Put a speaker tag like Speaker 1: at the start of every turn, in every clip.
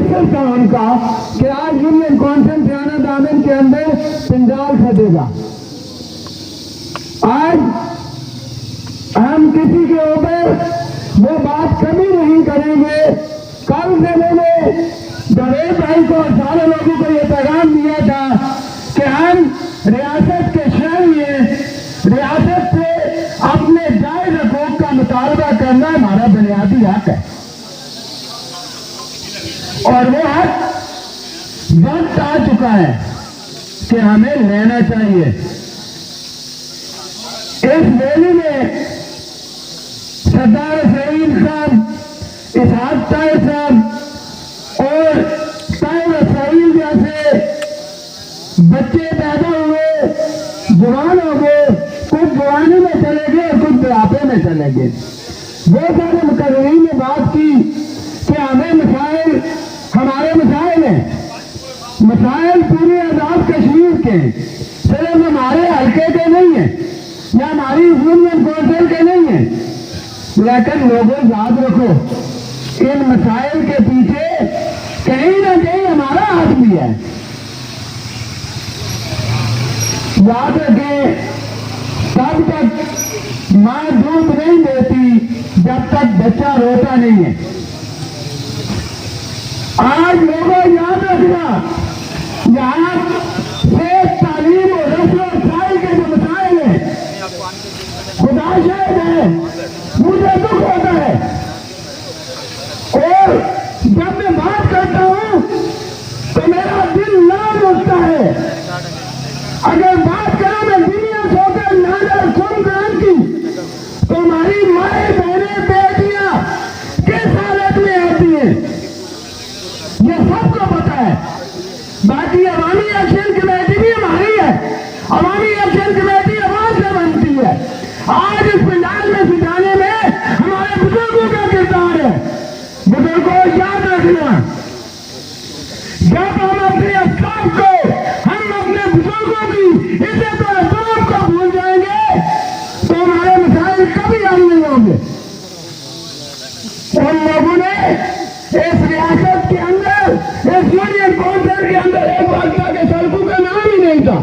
Speaker 1: मकसद था उनका कि आज यूनियन कौंसिल सियाना दामन के अंदर पिंडाल सजेगा। आज हम किसी के ऊपर वो बात कभी नहीं करेंगे। कल से मैंने जावेद भाई को और सारे लोगों को ये पैगाम दिया था कि हम रियासत के शहरी हैं, रियासत से अपने जायज हकूक का मुतालबा करना हमारा बुनियादी हक है और वो हक वक्त आ चुका है कि हमें लेना चाहिए। इस रैली में सरदार सईद साहब, इसहाक ताहिर साहब और ताहिर सईद जैसे बच्चे पैदा हुए, जवान हो गए, कुछ जवानी में चले गए और कुछ बुढ़ापे में चले गए। वो सारे मुकर्रीन ने बात की कि हमें मसाइल, हमारे मसाइल हैं, मसाइल पूरे आजाद कश्मीर के, सिर्फ हमारे हल्के के नहीं है या हमारी यूनियन कौंसिल के नहीं है। लेकिन लोगों याद रखो, इन मसाइल के पीछे कहीं ना कहीं हमारा हाथ भी है। याद रखें, तब तक मां दूध नहीं देती जब तक बच्चा रोता नहीं है। आज लोगों याद रखना, यहां से तालीम और रस्म और साई के जो मसाइल हैं, खुदा शायद है, मुझे दुख होता है और जब मैं बात करता हूं तो मेरा दिल लाल उठता है। अगर बात करें मैं दुनिया सोकर नागर खून की, तो हमारी माए बहनें बेटियां किस हालत में आती हैं ये सबको पता है। बाकी अवामी एक्शन कमेटी भी हमारी है, अवामी एक्शन कमेटी आवाज से बनती है। आज इस पंडाल में सजाने में हमारे बुजुर्गों का किरदार है। बुजुर्गों याद रखना, जब हम अपने अस्लाफ को, हम अपने बुजुर्गों की इज्जत और एहतराम को भूल जाएंगे तो हमारे मसाइल कभी हल नहीं होंगे। उन लोगों ने इस रियासत के अंदर, इस यूनियन कौंसिल के अंदर एक वक्त के सड़कों का नाम ही नहीं था।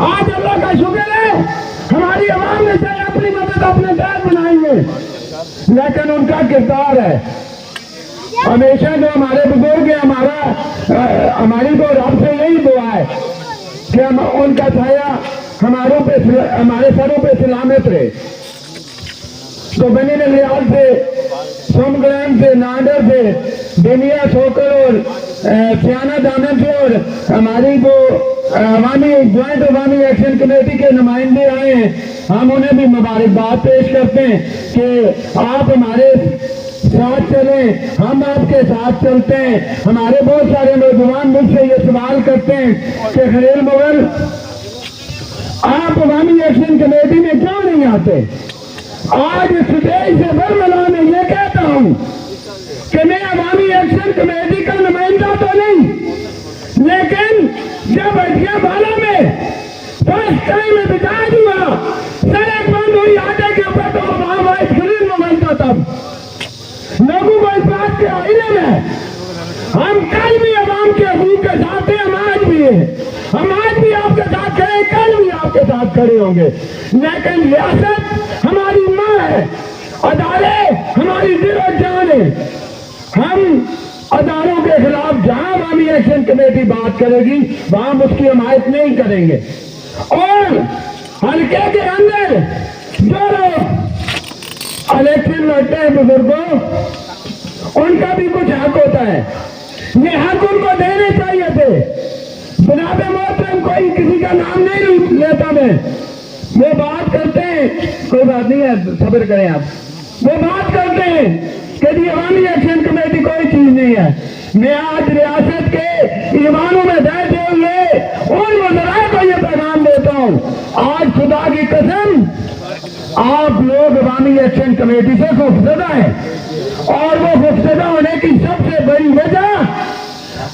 Speaker 1: आज अल्लाह का शुक्र है, हमारी आवाम ने चाहे अपनी मदद अपने घर बनाएंगे, लेकिन उनका किरदार है हमेशा जो हमारे बुजुर्ग है, हमारी तो रब से यही दुआ है कि हम उनका छाया हमारे सरों पे सलामत रहे। तो बनी लिहाज से, सोमग्राम से, नाडर से, बेनिया सोकर और सियाना दामन से और हमारी जो अवामी ज्वाइंट अवामी एक्शन कमेटी के नुमाइंदे आए हैं, हम उन्हें भी मुबारकबाद पेश करते हैं कि आप हमारे साथ चलें, हम आपके साथ चलते हैं। हमारे बहुत सारे नौजवान मुझसे ये सवाल करते हैं कि खलील मुगल, आप अवामी एक्शन कमेटी में क्यों नहीं आते? आज स्टेज से बरमला में ये कहता हूं कि मैं अवामी एक्शन कमेटी का नुमाइंदा तो नहीं, लेकिन जब अठियावाला में फर्स्ट टाइम में बिता दूंगा, सड़क बंद हुई आटे के ऊपर, तो वहां वाइस खलील मुगल था। तब लोगों को इस बात के आईने में, हम कल भी अवाम के हकूक के साथ हैं, हम आज भी हैं, हम आज भी आपके साथ खड़े, कल भी आपके साथ खड़े होंगे। लेकिन रियासत हमारी माँ है, अदारे हमारी दिल और जान है। हम अदारों के खिलाफ जहां अवामी एक्शन कमेटी बात करेगी वहां उसकी हिमायत नहीं करेंगे। और हल्के के अंदर जो लोग इलेक्शन लड़ते हैं बुजुर्गों, उनका भी कुछ हक होता है, ये हक उनको देने चाहिए थे। जनाब मोहतरम, कोई किसी का नाम नहीं लेता मैं, वो बात करते हैं, कोई बात नहीं है, सब्र करें आप, वो बात करते हैं कि जी अवामी एक्शन कमेटी कोई चीज नहीं है। मैं आज रियासत के ईमानों में बैठे हुए उन वज़राए को ये पैगाम देता हूँ, आज खुदा की कसम आप लोग अवामी एक्शन कमेटी से खौफजदा हैं, और वो खौफजदा होने की सबसे बड़ी वजह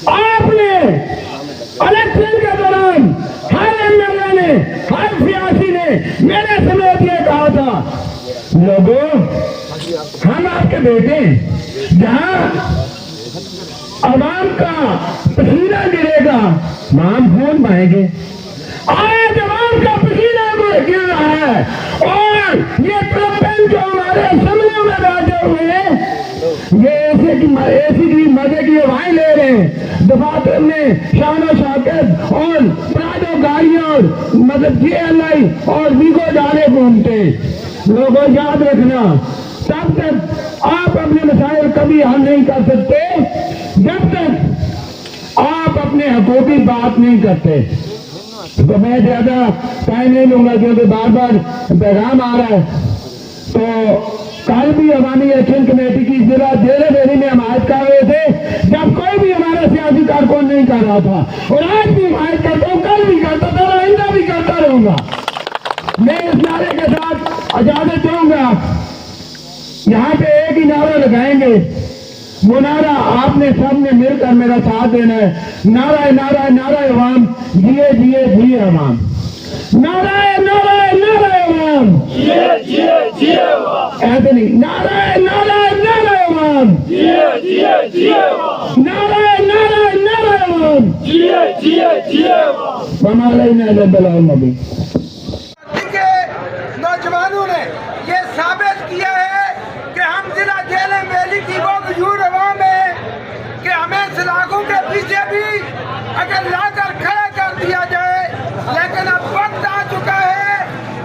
Speaker 1: आपने इलेक्शन के दौरान हर एमएलए ने, हर सियासी ने मेरे समेत ये कहा था, लोगों हम आपके बेटे हैं, जहां आवाम का पसीना गिरेगा, आम खून बहेंगे। आज आवाम का पसीना गिर रहा है और ये ट्रम्पेन जो हमारे समूह में बैठे हुए हैं, ये ऐसे की मजे की हवाएं ले रहे हैं। दफातर में शानो शौकत और प्राडो गाड़ियां और मतलब GLI और वीगो डाले घूमते। लोगों याद रखना, तब तक आप अपने मसाइल कभी हल नहीं कर सकते जब तक आप अपने हकों की बात नहीं करते। तो मैं ज्यादा टाइम नहीं लूंगा क्योंकि बार बार पैगाम आ रहा है। तो कल भी अवामी एक्शन कमेटी की जिला देरी में हमायत कर रहे थे जब कोई भी हमारा सियासी कारकुन नहीं कर रहा था, और आज भी हमायत करता हूँ, कल भी करता था और आइंदा भी करता रहूंगा। मैं इस नारे के साथ इजाजत दूंगा। यहाँ पे एक ही नारा लगाएंगे, वो नारा आपने सबने मिलकर मेरा साथ देना है। नारा नारा नारा अवाम, जिए जिए जिए अवाम। नारा नारा नारा अवाम,
Speaker 2: जिए जिए जिए अवाम।
Speaker 1: ऐसे नहीं, नारा नारा नारा अवाम,
Speaker 2: जिए जिए जिए अवाम।
Speaker 1: नारा नारा नारा अवाम,
Speaker 2: जिए जिए जिए अवाम।
Speaker 1: नबी।
Speaker 3: के नौजवानों ने ये साबित किया है कि हम जिला जेल मेली की वो मजबूर अवाम है कि हमें सलाखों के पीछे भी अगर लाकर खड़ा कर दिया जाए, लेकिन अब वक्त आ चुका है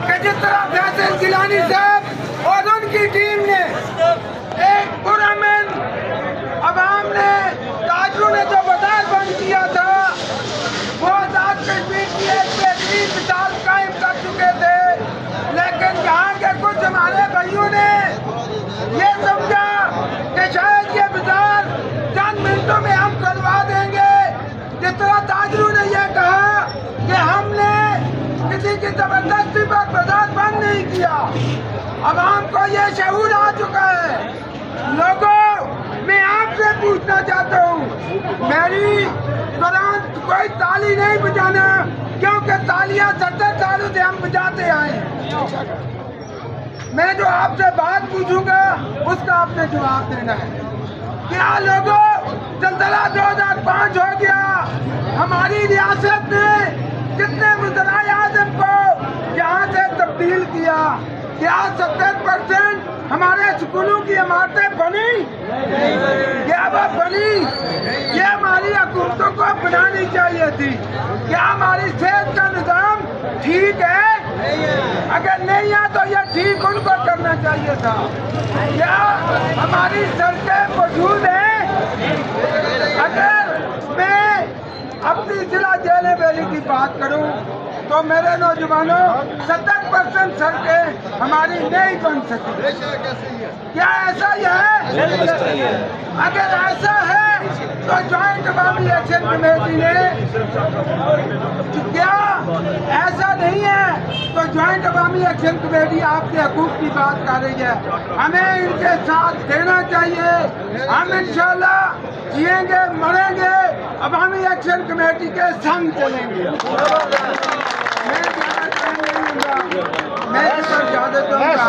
Speaker 3: कि जिस तरह फैसल गिलानी साहब और उनकी टीम ने एक पुरअमन अवाम ने ताजरों ने जो बाजार बंद किया था, वो आजाद कश्मीर की एक बेहतरीन मिसाल कायम कर चुके थे। लेकिन यहाँ के कुछ हमारे भाइयों ने ये समझा कि शायद ये बाजार चंद मिनटों में हम करवा देंगे। जिस तरह ताजरों ने यह कहा कि हमने किसी की जबरदस्ती पर बाजार बंद नहीं किया। अवाम को ये शऊर आ चुका है। लोगों, मैं आपसे पूछना चाहता हूँ, मेरी दौरान कोई ताली नहीं बजाना, क्योंकि तालियां 70 सालों से हम बजाते आए हैं। मैं जो आपसे बात पूछूंगा उसका आपने जवाब देना है। क्या लोगों, जलजला 2005 हो गया, हमारी रियासत ने कितने वज़राए आज़म को यहाँ से तब्दील किया? क्या 70% हमारे स्कूलों की इमारतें बनी? क्या वह बनी? ये हमारी हुकूमतों को बनानी चाहिए थी। क्या हमारी सेहत का निज़ाम ठीक है? अगर नहीं है तो यह ठीक उनको करना चाहिए था। क्या हमारी सड़कें मौजूद हैं? अगर मैं अपनी जिला जेल मेली की बात करूं तो मेरे नौजवानों 70% सड़कें हमारी नहीं बन सकी। क्या ऐसा ही है? अगर ऐसा है तो ज्वाइंट अवामी एक्शन कमेटी ने, क्या ऐसा नहीं है तो ज्वाइंट अवामी एक्शन कमेटी आपके हकूक की बात कर रही है। हमें इनके साथ देना चाहिए। हम इंशाल्लाह जिएंगे मरेंगे अवामी एक्शन कमेटी के संग चलेंगे। मैं इस पर ज्यादा दूंगा।